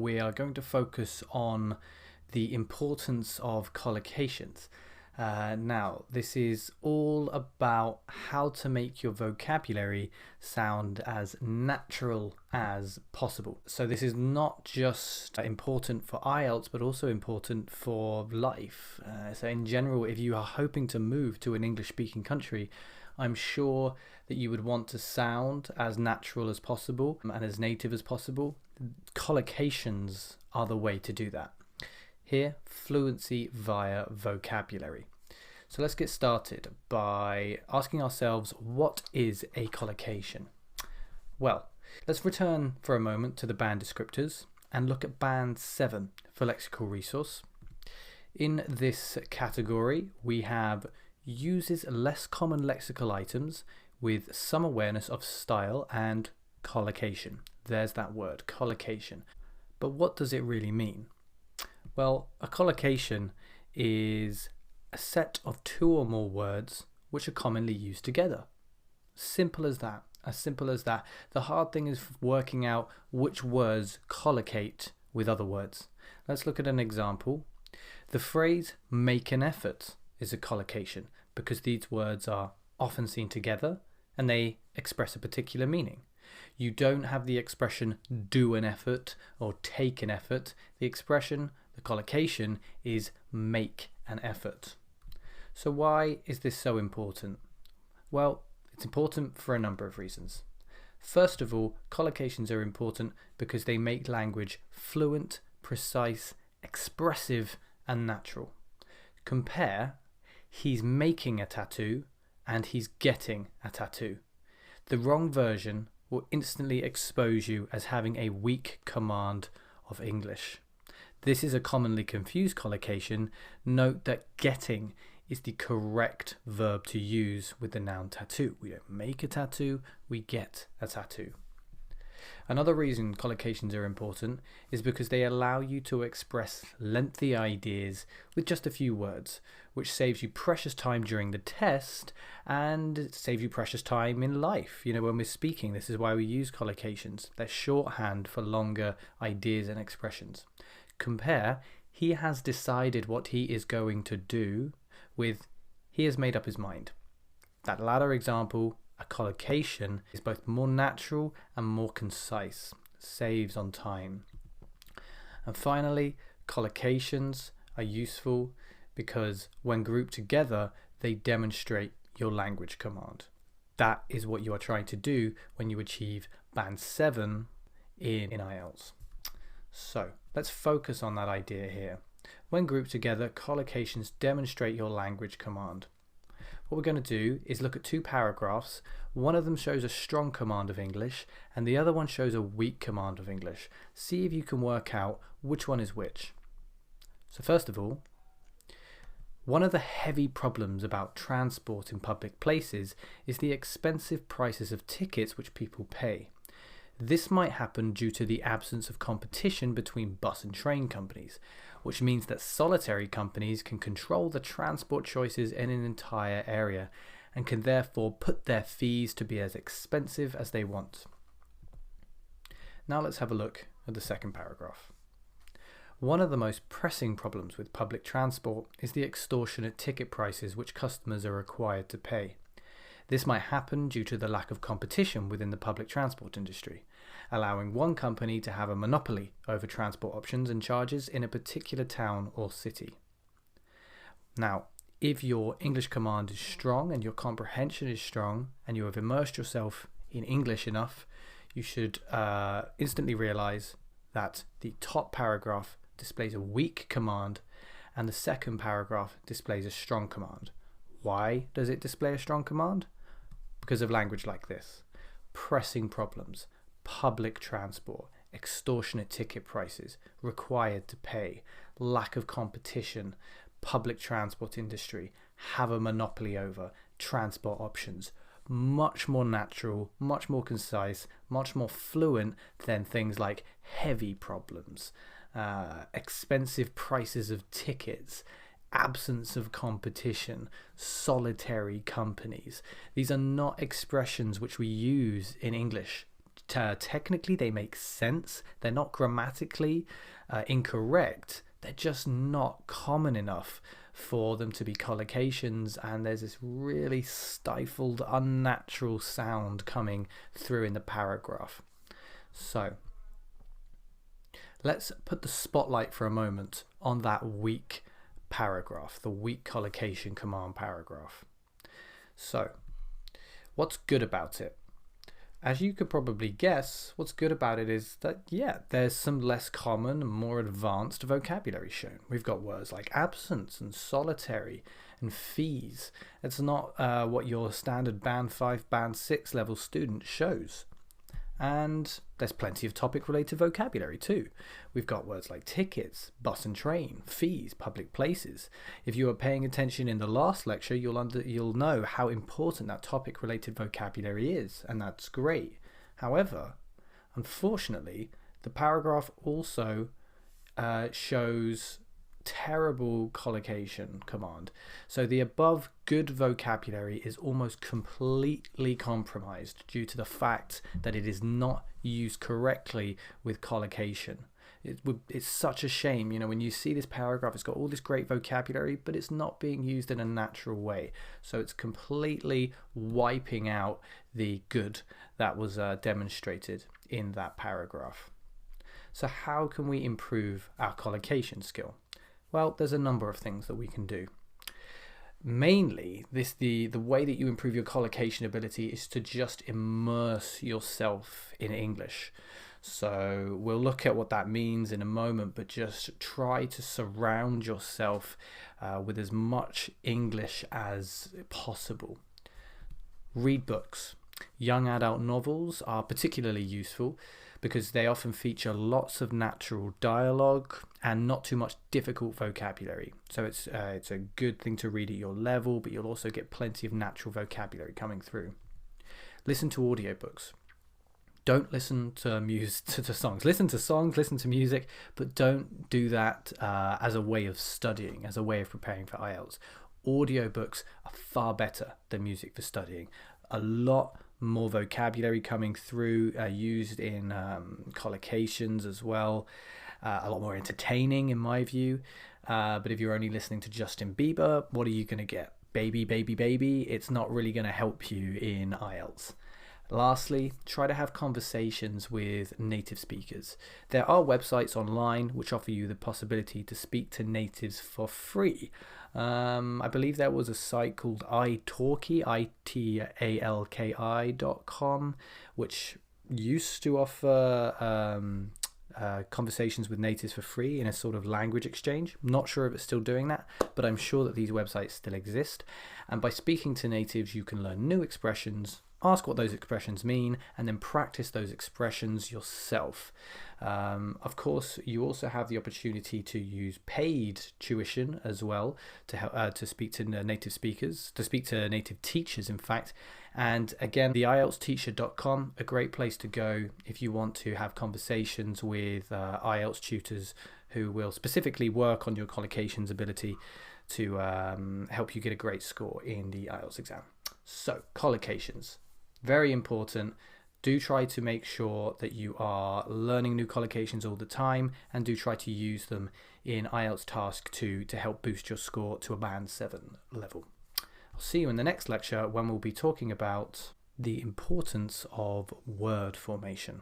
we are going to focus on the importance of collocations. Now, this is all about how to make your vocabulary sound as natural as possible. So this is not just important for IELTS, but also important for life. So in general, if you are hoping to move to an English-speaking country, I'm sure that you would want to sound as natural as possible and as native as possible. Collocations are the way to do that. Here, fluency via vocabulary. So let's get started by asking ourselves, what is a collocation? Well, let's return for a moment to the band descriptors and look at band 7 for Lexical Resource. In this category, we have uses less common lexical items with some awareness of style and collocation. There's that word, collocation. But what does it really mean? Well, a collocation is a set of two or more words which are commonly used together. Simple as that. As simple as that. The hard thing is working out which words collocate with other words. Let's look at an example. The phrase make an effort is a collocation because these words are often seen together and they express a particular meaning. You don't have the expression do an effort or take an effort. The expression, the collocation, is make an effort. So why is this so important? Well, it's important for a number of reasons. First of all, collocations are important because they make language fluent, precise, expressive, and natural. Compare he's making a tattoo and he's getting a tattoo. The wrong version will instantly expose you as having a weak command of English. This is a commonly confused collocation. Note that getting is the correct verb to use with the noun tattoo. We don't make a tattoo, we get a tattoo. Another reason collocations are important is because they allow you to express lengthy ideas with just a few words, which saves you precious time during the test and it saves you precious time in life. You know, when we're speaking, this is why we use collocations. They're shorthand for longer ideas and expressions. Compare, he has decided what he is going to do with he has made up his mind. That latter example, a collocation, is both more natural and more concise, saves on time. And finally, collocations are useful because when grouped together, they demonstrate your language command. That is what you are trying to do when you achieve band 7 in IELTS. So let's focus on that idea here. When grouped together, collocations demonstrate your language command. What we're going to do is look at two paragraphs. One of them shows a strong command of English and the other one shows a weak command of English. See if you can work out which one is which. So first of all, one of the heavy problems about transport in public places is the expensive prices of tickets which people pay. This might happen due to the absence of competition between bus and train companies, which means that solitary companies can control the transport choices in an entire area and can therefore put their fees to be as expensive as they want. Now let's have a look at the second paragraph. One of the most pressing problems with public transport is the extortionate ticket prices which customers are required to pay. This might happen due to the lack of competition within the public transport industry, allowing one company to have a monopoly over transport options and charges in a particular town or city. Now, if your English command is strong and your comprehension is strong and you have immersed yourself in English enough, you should instantly realize that the top paragraph displays a weak command and the second paragraph displays a strong command. Why does it display a strong command? Because of language like this: pressing problems, public transport, extortionate ticket prices, required to pay, lack of competition, public transport industry, have a monopoly over, transport options. Much more natural, much more concise, much more fluent than things like heavy problems, expensive prices of tickets, absence of competition, solitary companies. These are not expressions which we use in English technically they make sense. They're not grammatically incorrect. They're just not common enough for them to be collocations, and there's this really stifled, unnatural sound coming through in the paragraph. So let's put the spotlight for a moment on that weak paragraph, the weak collocation command paragraph. So what's good about it? As you could probably guess, what's good about it is that, yeah, there's some less common, more advanced vocabulary shown. We've got words like absence and solitary and fees. It's not what your standard Band 5, Band 6 level student shows. And there's plenty of topic-related vocabulary too. We've got words like tickets, bus and train, fees, public places. If you were paying attention in the last lecture, you'll know how important that topic-related vocabulary is, and that's great. However, unfortunately, the paragraph also shows terrible collocation command. So the above good vocabulary is almost completely compromised due to the fact that it is not used correctly with collocation. It's such a shame, you know, when you see this paragraph, it's got all this great vocabulary, but it's not being used in a natural way. So it's completely wiping out the good that was demonstrated in that paragraph. So how can we improve our collocation skill? Well, there's a number of things that we can do. Mainly, the way that you improve your collocation ability is to just immerse yourself in English. So we'll look at what that means in a moment, but just try to surround yourself with as much English as possible. Read books. Young adult novels are particularly useful because they often feature lots of natural dialogue and not too much difficult vocabulary. So it's a good thing to read at your level, but you'll also get plenty of natural vocabulary coming through. Listen to audiobooks. Don't listen to songs. Listen to songs, listen to music, but don't do that as a way of studying, as a way of preparing for IELTS. Audiobooks are far better than music for studying. A lot more vocabulary coming through, used in collocations as well. A lot more entertaining in my view. But if you're only listening to Justin Bieber, what are you going to get? Baby, baby, baby. It's not really going to help you in IELTS. Lastly, try to have conversations with native speakers. There are websites online which offer you the possibility to speak to natives for free. I believe there was a site called italki, italki.com, which used to offer conversations with natives for free in a sort of language exchange. Not sure if it's still doing that, but I'm sure that these websites still exist. And by speaking to natives, you can learn new expressions, ask what those expressions mean, and then practice those expressions yourself. Of course, you also have the opportunity to use paid tuition as well to help to speak to native speakers, to speak to native teachers, in fact. And again, the IELTSteacher.com, a great place to go if you want to have conversations with IELTS tutors who will specifically work on your collocations ability to help you get a great score in the IELTS exam. So, collocations, very important. Do try to make sure that you are learning new collocations all the time, and do try to use them in IELTS Task 2 to help boost your score to a Band 7 level. I'll see you in the next lecture when we'll be talking about the importance of word formation.